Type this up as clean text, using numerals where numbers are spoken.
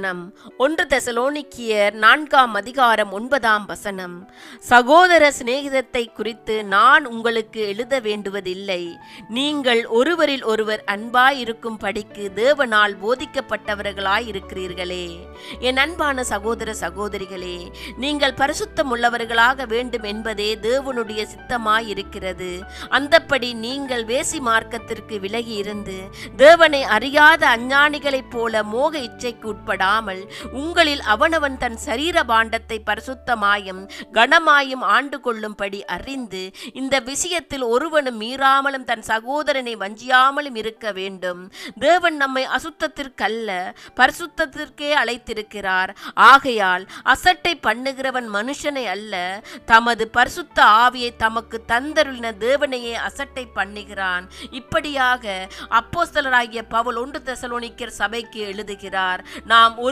நம் 1 தெசலோனிக்கியர் 4:9. சகோதர சிநேகிதத்தை குறித்து நான் உங்களுக்கு எழுத வேண்டுவதில்லை. நீங்கள் ஒருவரில் ஒருவர் அன்பாயிருக்கும் படிக்கு தேவனால் போதிக்கப்பட்டவர்களாயிருக்கிறீர்களே. என் அன்பான சகோதர சகோதரிகளே, நீங்கள் பரிசுத்தம் உள்ளவர்களாக வேண்டும் என்பதே தேவனுடைய சித்தமாயிருக்கிறது. அந்தப்படி நீங்கள் வேசி மார்க்கத்திற்கு விலகி இருந்து தேவனை அறியாத அஞ்ஞானிகளைப் போல மோக இச்சைக்கு உட்பட உங்களில் அவனவன் தன் சரீர பாண்டத்தை பரிசுத்தமாயும் கனமாயும் ஆண்டு கொள்ளும்படி அறிந்து இந்த விஷயத்தில் ஒருவனும் மீறாமலும் தன் சகோதரனை வஞ்சியாமலும் இருக்க வேண்டும். தேவன் நம்மை அசுத்தத்திற்கல்ல பரிசுத்தத்திற்கே அழைத்திருக்கிறார். ஆகையால் அசட்டை பண்ணுகிறவன் மனுஷனை அல்ல, தமது பரிசுத்த ஆவியை தமக்கு தந்தருளின தேவனையே அசட்டை பண்ணுகிறான். இப்படியாக அப்போஸ்தலராகிய பவுல் 1 தெசலோனிக்கர் சபைக்கு எழுதுகிறார். நாம்